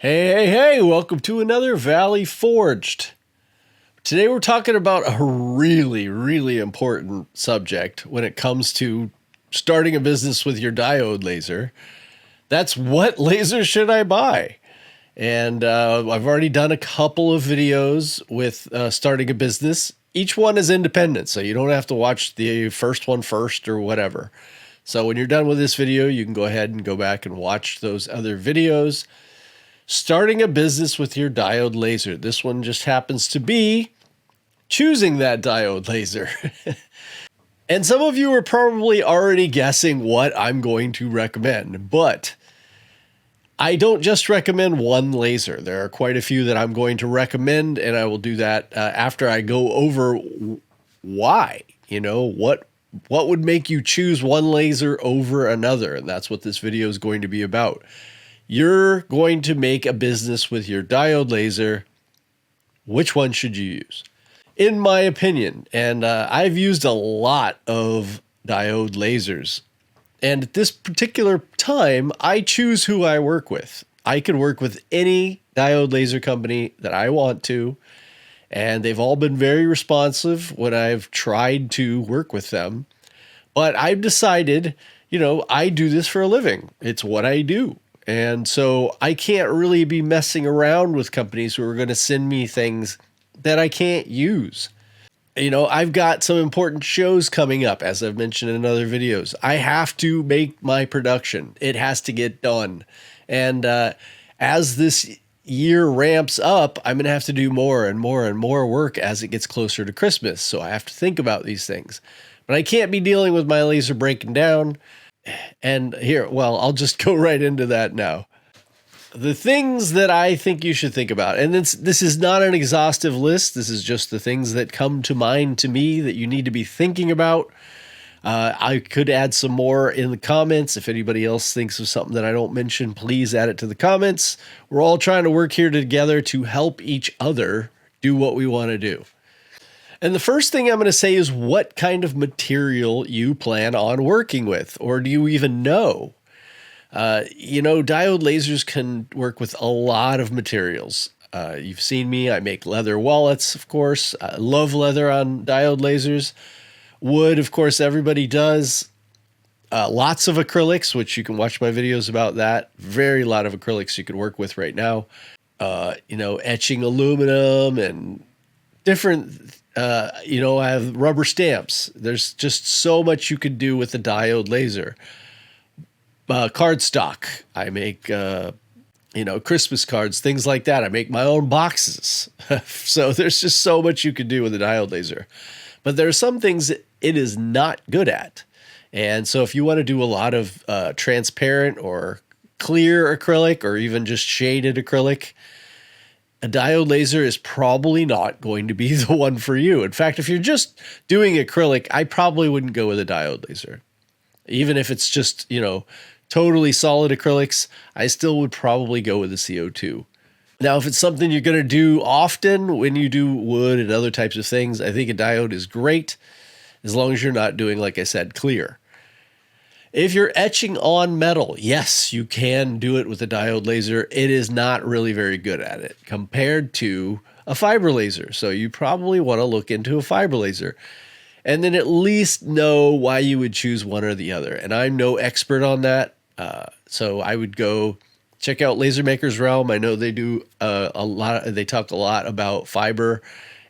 Hey, welcome to another Valley Forged. Today we're talking about a really important subject when it comes to starting a business with your diode laser. That's what laser should I buy? And I've already done a couple of videos with starting a business. Each one is independent, so you don't have to watch the first one first or whatever. So when you're done with this video, you can go ahead and go back and watch those other videos. Starting a business with your diode laser. This one just happens to be choosing that diode laser. And some of you are probably already guessing what I'm going to recommend, but I don't just recommend one laser. There are quite a few that I'm going to recommend, and I will do that after I go over why. What would make you choose one laser over another, and that's what this video is going to be about. You're going to make a business with your diode laser. Which one should you use? In my opinion, and I've used a lot of diode lasers, and at this particular time, I choose who I work with. I can work with any diode laser company that I want to, and they've all been very responsive when I've tried to work with them. But I've decided, I do this for a living. It's what I do. And so I can't really be messing around with companies who are going to send me things that I can't use. I've got some important shows coming up, as I've mentioned in other videos. I have to make my production. It has to get done. And as this year ramps up, I'm going to have to do more and more work as it gets closer to Christmas. So I have to think about these things. But I can't be dealing with my laser breaking down. And I'll just go right into that now. The things that I think you should think about, and this is not an exhaustive list. This is just the things that come to mind to me that you need to be thinking about. I could add some more in the comments. If anybody else thinks of something that I don't mention, please add it to the comments. We're all trying to work here together to help each other do what we want to do. And the first thing I'm going to say is what kind of material you plan on working with, or do you even know? Diode lasers can work with a lot of materials. You've seen me, I make leather wallets, of course. I love leather on diode lasers. Wood, of course, everybody does. Lots of acrylics, which you can watch my videos about that. Very lot of acrylics you can work with right now. Etching aluminum and different I have rubber stamps. There's just so much you could do with the diode laser. Cardstock. I make, Christmas cards, things like that. I make my own boxes. So there's just so much you can do with a diode laser. But there are some things that it is not good at. And so if you want to do a lot of transparent or clear acrylic or even just shaded acrylic, a diode laser is probably not going to be the one for you. In fact, if you're just doing acrylic, I probably wouldn't go with a diode laser. Even if it's just, totally solid acrylics, I still would probably go with a CO2. Now, if it's something you're going to do often when you do wood and other types of things, I think a diode is great as long as you're not doing, like I said, clear. If you're etching on metal, yes, you can do it with a diode laser. It is not really very good at it compared to a fiber laser. So you probably want to look into a fiber laser and then at least know why you would choose one or the other. And I'm no expert on that. So I would go check out Laser Maker's Realm. I know they do they talk a lot about fiber,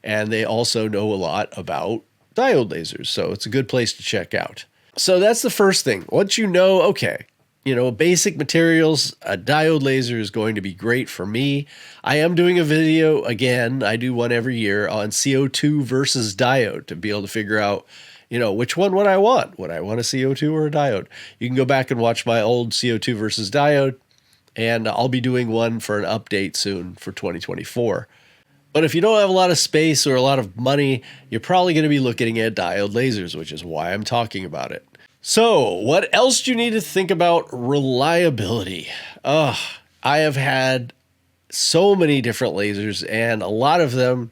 and they also know a lot about diode lasers. So it's a good place to check out. So that's the first thing. Once you know, okay, basic materials, a diode laser is going to be great for me. I am doing a video, again, I do one every year, on CO2 versus diode to be able to figure out, which one would I want? Would I want a CO2 or a diode? You can go back and watch my old CO2 versus diode, and I'll be doing one for an update soon for 2024. But if you don't have a lot of space or a lot of money, you're probably going to be looking at diode lasers, which is why I'm talking about it. So what else do you need to think about? Reliability. I have had so many different lasers, and a lot of them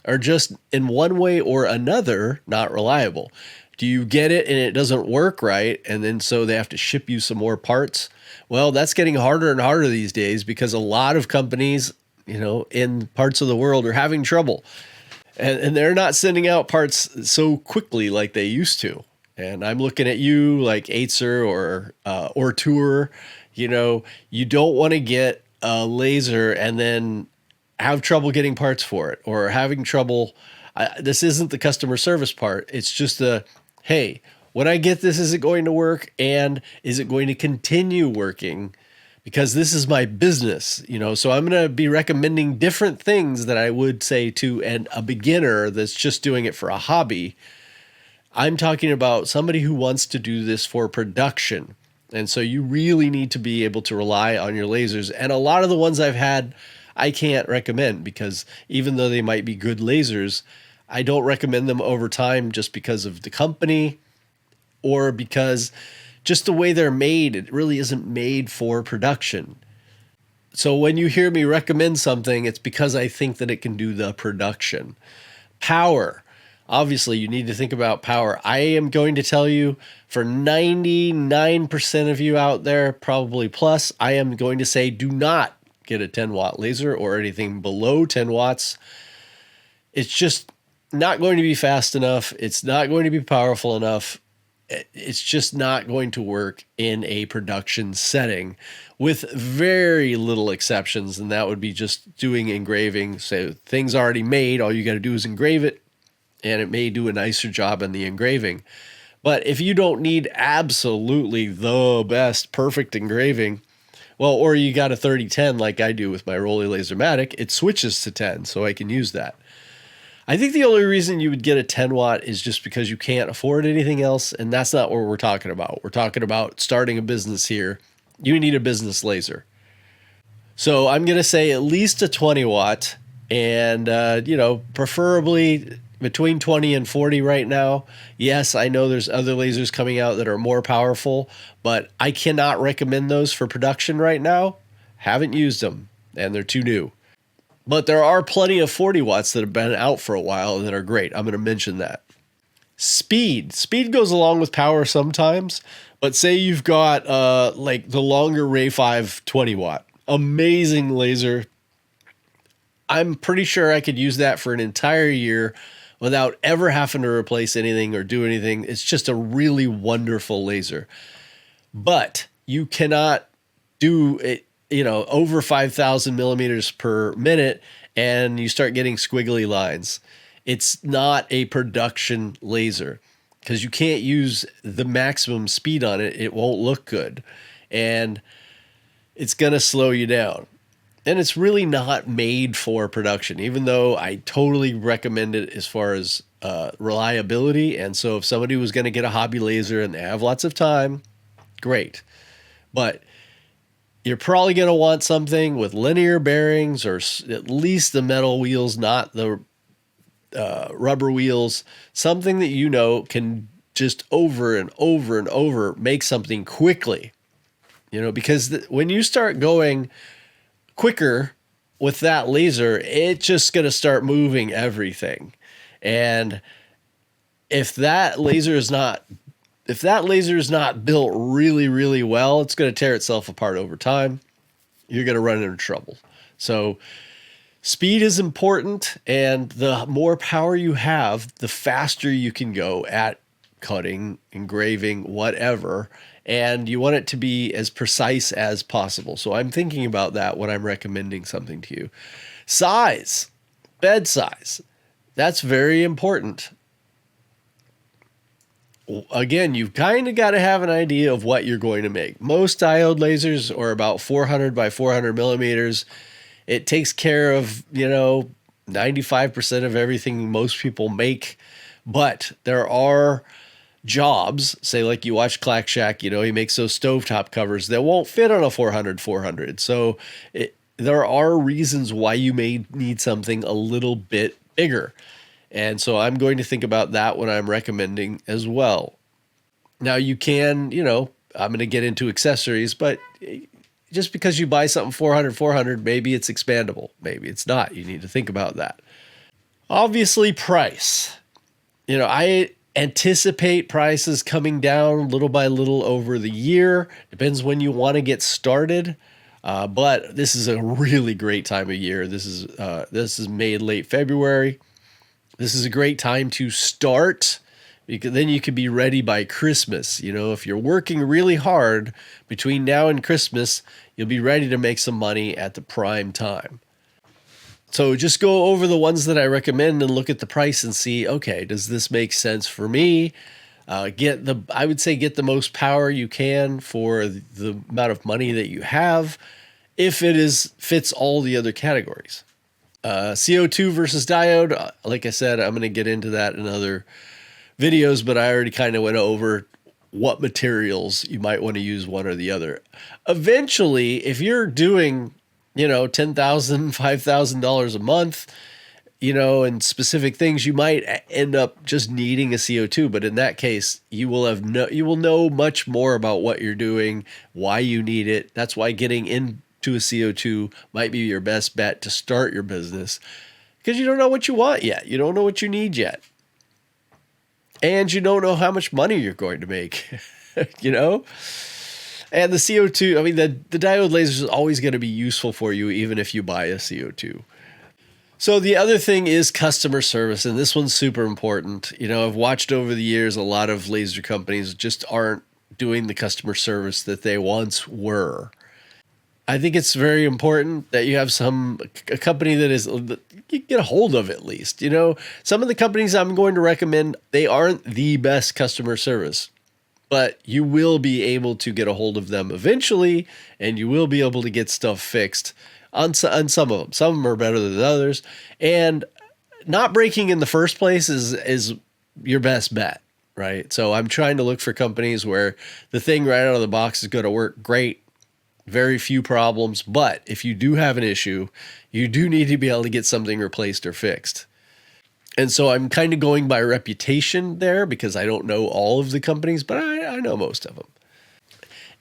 are just in one way or another not reliable. Do you get it and it doesn't work right, and then so they have to ship you some more parts? Well, that's getting harder and harder these days because a lot of companies, in parts of the world are having trouble. And they're not sending out parts so quickly like they used to. And I'm looking at you like Acer or Tour. You don't want to get a laser and then have trouble getting parts for it, or having trouble. This isn't the customer service part. It's just hey, when I get this, is it going to work? And is it going to continue working? Because this is my business, so I'm going to be recommending different things that I would say to a beginner that's just doing it for a hobby. I'm talking about somebody who wants to do this for production. And so you really need to be able to rely on your lasers. And a lot of the ones I've had, I can't recommend, because even though they might be good lasers, I don't recommend them over time just because of the company, or because just the way they're made, it really isn't made for production. So when you hear me recommend something, it's because I think that it can do the production. Power. Obviously, you need to think about power. I am going to tell you, for 99% of you out there, probably plus, I am going to say do not get a 10-watt laser or anything below 10 watts. It's just not going to be fast enough. It's not going to be powerful enough. It's just not going to work in a production setting, with very little exceptions. And that would be just doing engraving. So things already made, all you got to do is engrave it, and it may do a nicer job in the engraving. But if you don't need absolutely the best perfect engraving, well, or you got a 3010 like I do with my Rolly Lasermatic, it switches to 10, so I can use that. I think the only reason you would get a 10 watt is just because you can't afford anything else, and that's not what we're talking about. We're talking about starting a business here. You need a business laser. So I'm going to say at least a 20 watt, and preferably between 20 and 40 right now. Yes, I know there's other lasers coming out that are more powerful, but I cannot recommend those for production right now. Haven't used them, and they're too new. But there are plenty of 40 watts that have been out for a while that are great. I'm going to mention that. Speed. Speed goes along with power sometimes, but say you've got like the longer Ray 5 20 watt. Amazing laser. I'm pretty sure I could use that for an entire year without ever having to replace anything or do anything. It's just a really wonderful laser. But you cannot do it, over 5,000 millimeters per minute, and you start getting squiggly lines. It's not a production laser because you can't use the maximum speed on it. It won't look good, and it's going to slow you down. And it's really not made for production, even though I totally recommend it as far as reliability. And so if somebody was going to get a hobby laser and they have lots of time, great. But you're probably going to want something with linear bearings, or at least the metal wheels, not the rubber wheels. Something that can just over and over and over make something quickly. Because when you start going quicker with that laser, it's just going to start moving everything. And if that laser is not built really, really well, it's going to tear itself apart over time. You're going to run into trouble. So speed is important, and the more power you have, the faster you can go at cutting, engraving, whatever. And you want it to be as precise as possible. So I'm thinking about that when I'm recommending something to you. Size, bed size, that's very important. Again, you've kind of got to have an idea of what you're going to make. Most diode lasers are about 400 by 400 millimeters. It takes care of, 95% of everything most people make. But there are jobs, say like you watch Clack Shack, he makes those stovetop covers that won't fit on a 400. So there are reasons why you may need something a little bit bigger. And so I'm going to think about that when I'm recommending as well. Now you can, I'm going to get into accessories, but just because you buy something 400, maybe it's expandable. Maybe it's not. You need to think about that. Obviously, price. Anticipate prices coming down little by little over the year. Depends when you want to get started. But this is a really great time of year. This is made late February. This is a great time to start, because then you could be ready by Christmas. You know, if you're working really hard between now and Christmas, you'll be ready to make some money at the prime time. So just go over the ones that I recommend and look at the price and see, okay, does this make sense for me? I would say get the most power you can for the amount of money that you have, if it fits all the other categories. CO2 versus diode. Like I said, I'm going to get into that in other videos, but I already kind of went over what materials you might want to use one or the other. Eventually, if you're doing, $10,000, $5,000 a month, and specific things, you might end up just needing a CO2. But in that case, you will know much more about what you're doing, why you need it. That's why getting into a CO2 might be your best bet to start your business, because you don't know what you want yet. You don't know what you need yet. And you don't know how much money you're going to make, And the CO2, the diode laser is always going to be useful for you, even if you buy a CO2. So the other thing is customer service, and this one's super important. I've watched over the years a lot of laser companies just aren't doing the customer service that they once were. I think it's very important that you have a company that you get a hold of at least. Some of the companies I'm going to recommend, they aren't the best customer service, but you will be able to get a hold of them eventually, and you will be able to get stuff fixed on some of them. Some of them are better than others, and not breaking in the first place is your best bet, right? So I'm trying to look for companies where the thing right out of the box is going to work great, very few problems, but if you do have an issue, you do need to be able to get something replaced or fixed. And so I'm kind of going by reputation there, because I don't know all of the companies, but I know most of them.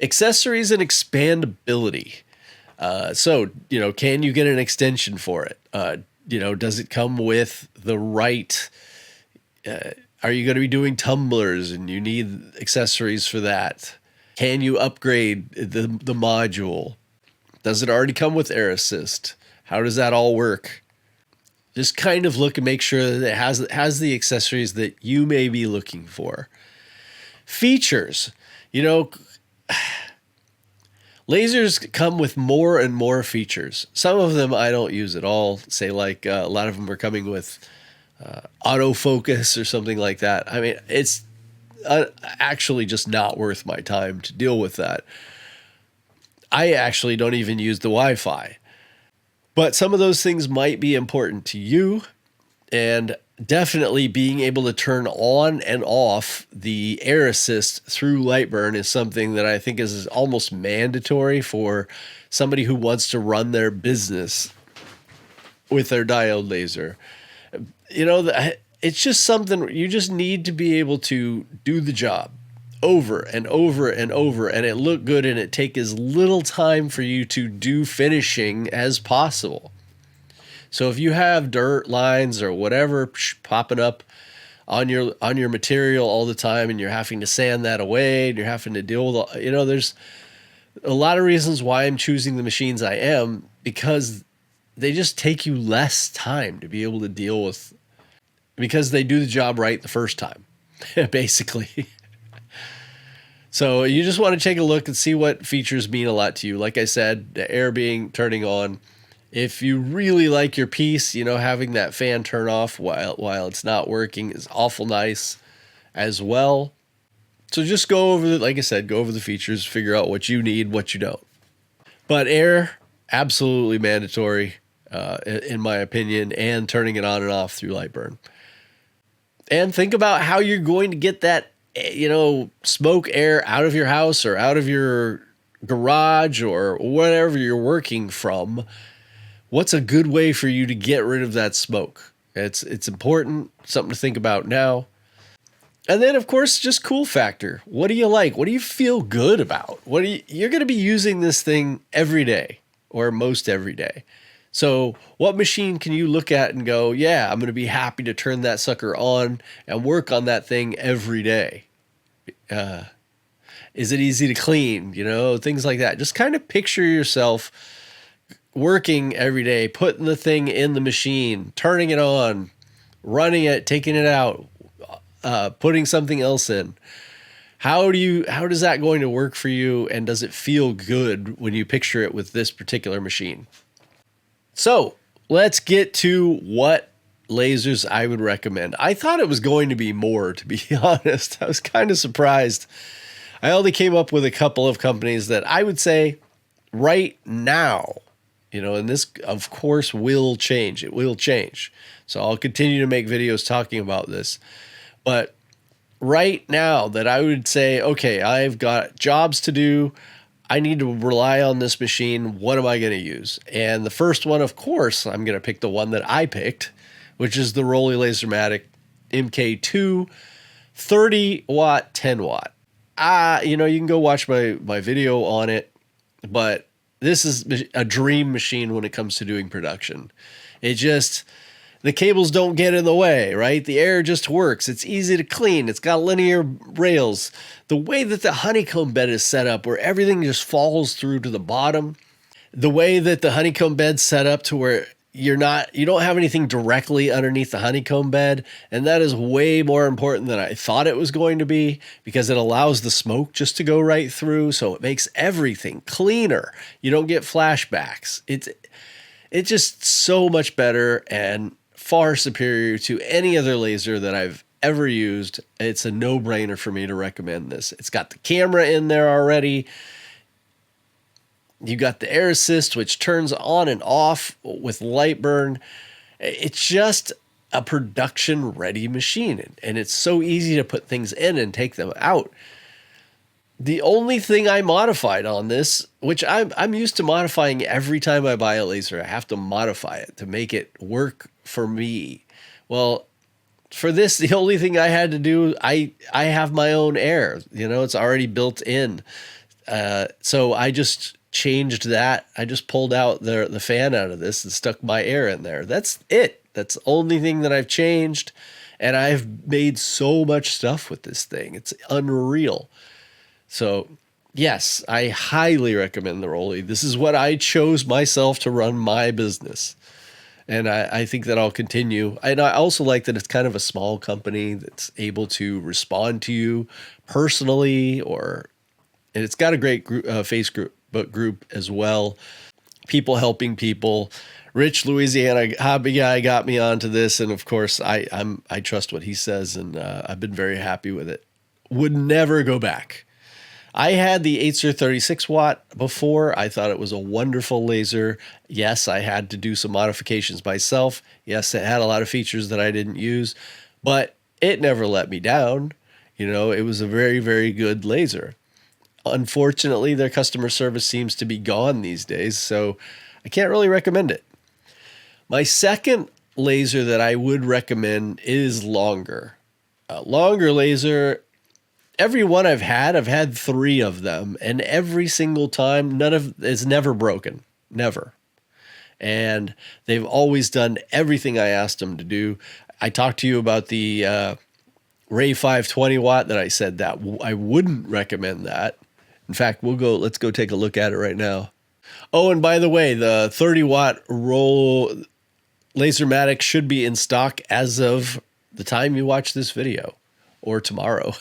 Accessories and expandability. So, can you get an extension for it? Does it come with the right, are you going to be doing tumblers and you need accessories for that? Can you upgrade the module? Does it already come with air assist? How does that all work? Just kind of look and make sure that it has the accessories that you may be looking for. Features. Lasers come with more and more features. Some of them I don't use at all. Say like a lot of them are coming with autofocus or something like that. It's actually just not worth my time to deal with that. I actually don't even use the Wi-Fi. But some of those things might be important to you, and definitely being able to turn on and off the air assist through Lightburn is something that I think is almost mandatory for somebody who wants to run their business with their diode laser. It's just something you just need to be able to do the job over and over and over, and it look good, and it take as little time for you to do finishing as possible. So if you have dirt lines or whatever popping up on your material all the time, and you're having to sand that away, and you're having to deal with there's a lot of reasons why I'm choosing the machines I am, because they just take you less time to be able to deal with, because they do the job right the first time, basically. So you just want to take a look and see what features mean a lot to you. Like I said, the air turning on. If you really like your piece, having that fan turn off while it's not working is awful nice as well. So just go over like I said, go over the features, figure out what you need, what you don't. But air, absolutely mandatory, in my opinion, and turning it on and off through Lightburn. And think about how you're going to get that, smoke air out of your house or out of your garage or whatever you're working from. What's a good way for you to get rid of that smoke? It's important, something to think about now. And then, of course, just cool factor. What do you like? What do you feel good about? You're going to be using this thing every day, or most every day. So what machine can you look at and go, yeah, I'm going to be happy to turn that sucker on and work on that thing every day? Is it easy to clean? You know, things like that. Just kind of picture yourself working every day, putting the thing in the machine, turning it on, running it, taking it out, putting something else in. How does that going to work for you? And does it feel good when you picture it with this particular machine? So let's get to what lasers I would recommend. I thought it was going to be more, to be honest. I was kind of surprised. I only came up with a couple of companies that I would say right now, you know, and this of course will change. It will change. So I'll continue to make videos talking about this. But right now that I would say, okay, I've got jobs to do. I need to rely on this machine. What am I going to use? And the first one, of course, I'm going to pick the one that I picked, which is the Rolly Lasermatic MK2 30 watt, 10 watt. You know, you can go watch my video on it, but this is a dream machine when it comes to doing production. The cables don't get in the way, right? The air just works. It's easy to clean. It's got linear rails. The way that the honeycomb bed is set up, where everything just falls through to the bottom, the way that the honeycomb bed's set up to where you don't have anything directly underneath the honeycomb bed, and that is way more important than I thought it was going to be, because it allows the smoke just to go right through, so it makes everything cleaner. You don't get flashbacks. It's just so much better and far superior to any other laser that I've ever used. It's a no-brainer for me to recommend this. It's got the camera in there already. You got the air assist, which turns on and off with light burn. It's just a production ready machine, and it's so easy to put things in and take them out. The only thing I modified on this, which I'm used to modifying every time I buy a laser, I have to modify it to make it work for me. Well, for this, the only thing I had to do, I have my own air. You know, it's already built in. So I just changed that. I just pulled out the fan out of this and stuck my air in there. That's it. That's the only thing that I've changed. And I've made so much stuff with this thing. It's unreal. So yes, I highly recommend the Rolly. This is what I chose myself to run my business. And I think that I'll continue. And I also like that it's kind of a small company that's able to respond to you personally, and it's got a great Facebook group as well. People helping people. Rich Louisiana hobby guy got me onto this, and of course I trust what he says, and I've been very happy with it. Would never go back. I had the Acer 36 watt before. I thought it was a wonderful laser. Yes, I had to do some modifications myself. Yes, it had a lot of features that I didn't use, but it never let me down. You know, it was a very, very good laser. Unfortunately, their customer service seems to be gone these days, so I can't really recommend it. My second laser that I would recommend is longer. A longer laser. Every one I've had 3 of them, and every single time, it's never broken, never. And they've always done everything I asked them to do. I talked to you about the Ray 520 watt that I said that I wouldn't recommend that. In fact, let's go take a look at it right now. Oh, and by the way, the 30 watt Lasermatic should be in stock as of the time you watch this video, or tomorrow.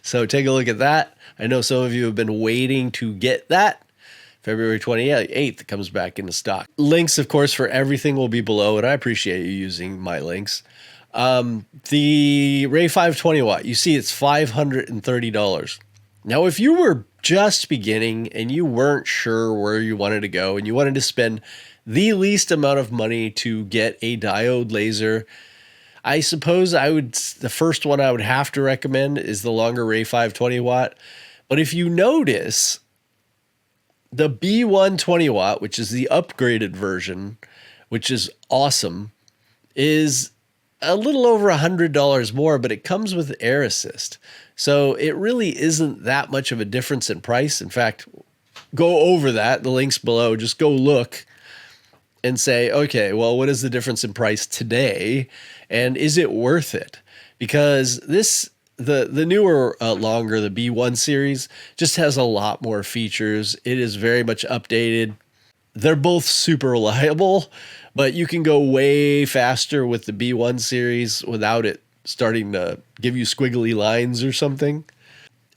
So take a look at that. I know some of you have been waiting to get that. February 28th, it comes back into stock. Links, of course, for everything will be below, and I appreciate you using my links. The Ray 520 watt, you see it's $530. Now, if you were just beginning and you weren't sure where you wanted to go and you wanted to spend the least amount of money to get a diode laser, I suppose the first one I would have to recommend is the longer Ray 520 watt. But if you notice, the B120 watt, which is the upgraded version, which is awesome, is a little over $100 more, but it comes with air assist. So it really isn't that much of a difference in price. In fact, go over that. The link's below. Just go look. and say, okay, well, what is the difference in price today? And is it worth it? Because the newer, longer, the B1 series just has a lot more features. It is very much updated. They're both super reliable, but you can go way faster with the B1 series without it starting to give you squiggly lines or something.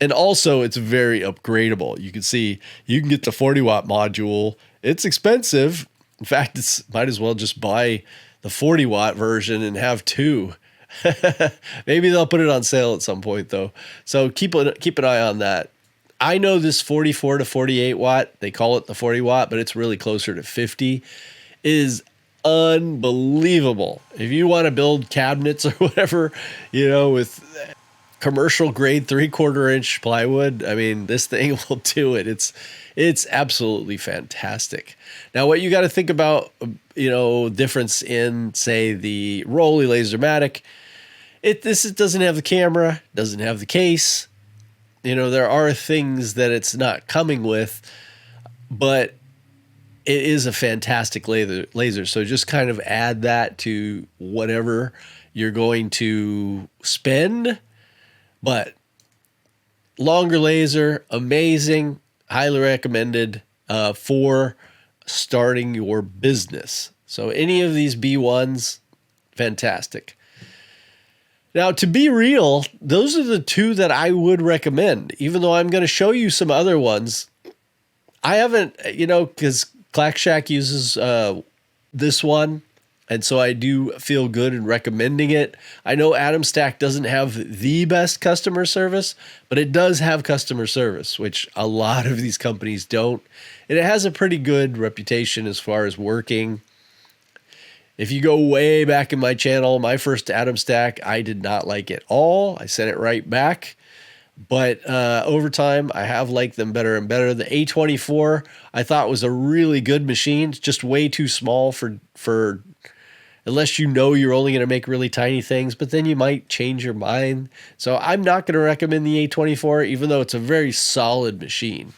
And also, it's very upgradable. You can see you can get the 40-watt module. It's expensive. In fact, it's might as well just buy the 40-watt version and have two. Maybe they'll put it on sale at some point, though. So keep an eye on that. I know this 44 to 48 watt, they call it the 40 watt, but it's really closer to 50, is unbelievable. If you want to build cabinets or whatever, with commercial grade 3/4 inch plywood, I mean, this thing will do it. It's absolutely fantastic. Now, what you got to think about, difference in, say, the Rolly Lasermatic, this doesn't have the camera, doesn't have the case. There are things that it's not coming with, but it is a fantastic laser. So just kind of add that to whatever you're going to spend. But longer laser, amazing, highly recommended for starting your business. So any of these B1s, fantastic. Now, to be real, those are the two that I would recommend, even though I'm going to show you some other ones. I haven't, because Clack Shack uses this one, and so I do feel good in recommending it. I know Atom Stack doesn't have the best customer service, but it does have customer service, which a lot of these companies don't. And it has a pretty good reputation as far as working. If you go way back in my channel, my first Atom Stack, I did not like it all. I sent it right back. But over time, I have liked them better and better. The A24, I thought was a really good machine. It's just way too small for unless you're only going to make really tiny things, but then you might change your mind. So I'm not going to recommend the A24, even though it's a very solid machine.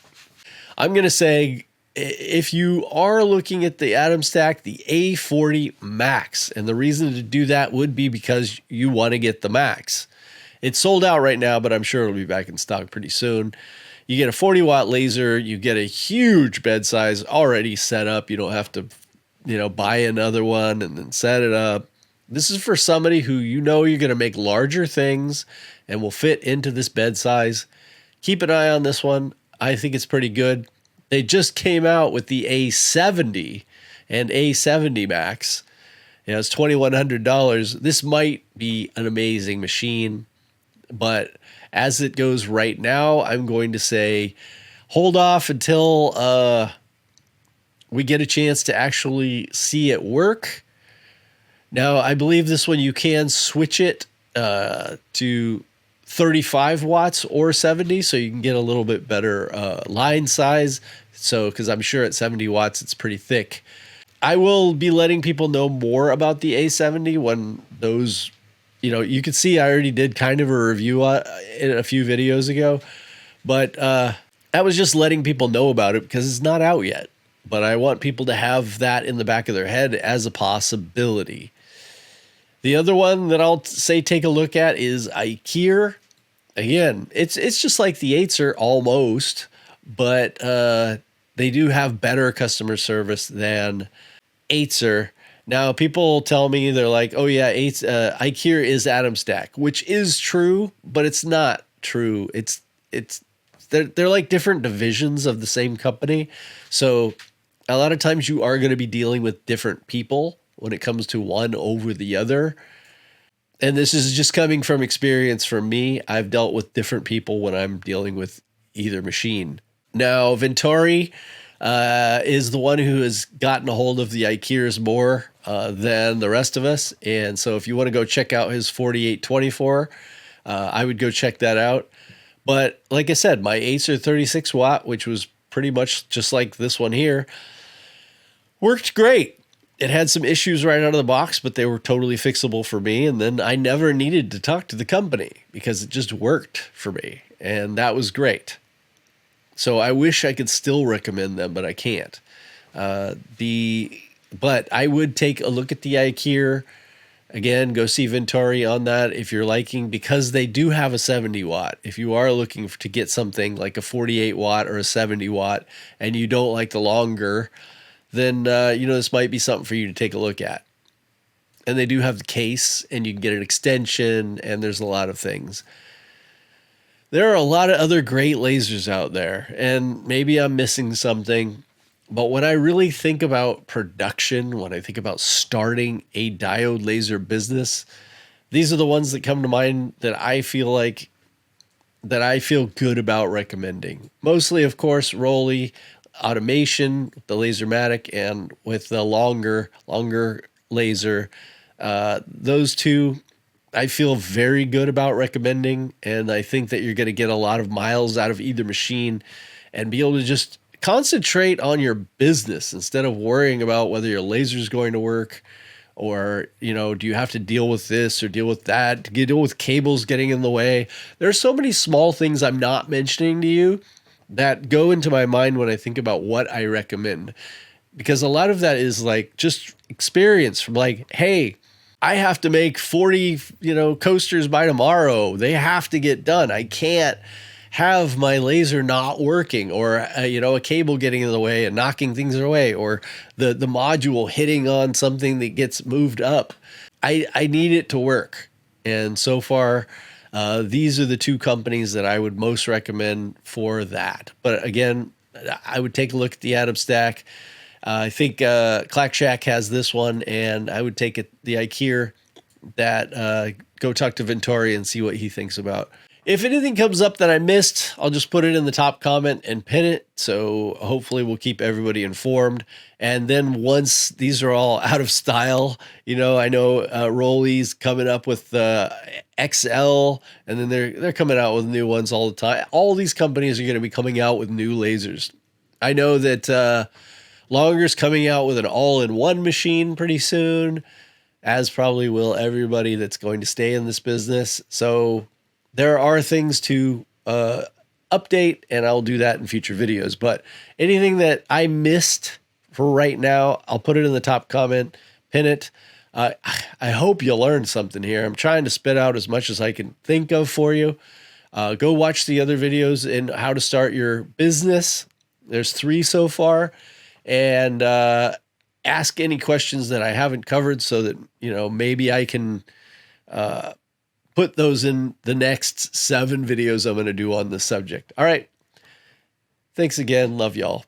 I'm going to say, if you are looking at the Atom Stack, the A40 Max, and the reason to do that would be because you want to get the Max. It's sold out right now, but I'm sure it'll be back in stock pretty soon. You get a 40-watt laser. You get a huge bed size already set up. You don't have to, buy another one and then set it up. This is for somebody who you're going to make larger things and will fit into this bed size. Keep an eye on this one. I think it's pretty good. They just came out with the A70 and A70 Max. It's $2,100. This might be an amazing machine, but as it goes right now, I'm going to say hold off until we get a chance to actually see it work. Now, I believe this one you can switch it to 35 watts or 70, so you can get a little bit better line size. So, because I'm sure at 70 watts, it's pretty thick. I will be letting people know more about the A70 when those, you can see I already did kind of a review in a few videos ago, but I was just letting people know about it because it's not out yet. But I want people to have that in the back of their head as a possibility. The other one that I'll say take a look at is IKEA. Again, it's just like the Acer almost, but they do have better customer service than Acer. Now, people tell me, they're like, oh yeah, IKEA is Atom Stack, which is true, but it's not true. They're like different divisions of the same company. So a lot of times you are going to be dealing with different people when it comes to one over the other. And this is just coming from experience from me. I've dealt with different people when I'm dealing with either machine. Now, Venturi is the one who has gotten a hold of the IKEAs more than the rest of us. And so if you want to go check out his 4824, I would go check that out. But like I said, my Acer 36 watt, which was pretty much just like this one here, worked great. It had some issues right out of the box, but they were totally fixable for me. And then I never needed to talk to the company because it just worked for me. And that was great. So I wish I could still recommend them, but I can't. The But I would take a look at the IKEA. Again, go see Venturi on that if you're liking, because they do have a 70 watt. If you are looking to get something like a 48 watt or a 70 watt and you don't like the longer, then, this might be something for you to take a look at. And they do have the case, and you can get an extension, and there's a lot of things. There are a lot of other great lasers out there, and maybe I'm missing something. But when I really think about production, when I think about starting a diode laser business, these are the ones that come to mind that I feel good about recommending. Mostly, of course, Rolly automation, the Lasermatic, and with the longer laser. Those two I feel very good about recommending, and I think that you're going to get a lot of miles out of either machine and be able to just concentrate on your business instead of worrying about whether your laser is going to work, or, do you have to deal with this or deal with that, to deal with cables getting in the way. There are so many small things I'm not mentioning to you that go into my mind when I think about what I recommend, because a lot of that is like just experience from like, hey, I have to make 40, coasters by tomorrow. They have to get done. I can't have my laser not working, or, a cable getting in the way and knocking things away, or the module hitting on something that gets moved up. I need it to work. And so far, these are the two companies that I would most recommend for that. But again, I would take a look at the Atom Stack. I think Clack Shack has this one, and I would take the IKEA that go talk to Venturi and see what he thinks about. If anything comes up that I missed, I'll just put it in the top comment and pin it. So hopefully we'll keep everybody informed. And then once these are all out of style, I know Rolly's coming up with the XL, and then they're coming out with new ones all the time. All these companies are going to be coming out with new lasers. I know that Longer's coming out with an all-in-one machine pretty soon, as probably will everybody that's going to stay in this business. So there are things to update, and I'll do that in future videos. But anything that I missed for right now, I'll put it in the top comment, pin it. I hope you learned something here. I'm trying to spit out as much as I can think of for you. Go watch the other videos in how to start your business. There's 3 so far. And ask any questions that I haven't covered, so that, maybe I can put those in the next 7 videos I'm going to do on this subject. All right. Thanks again. Love y'all.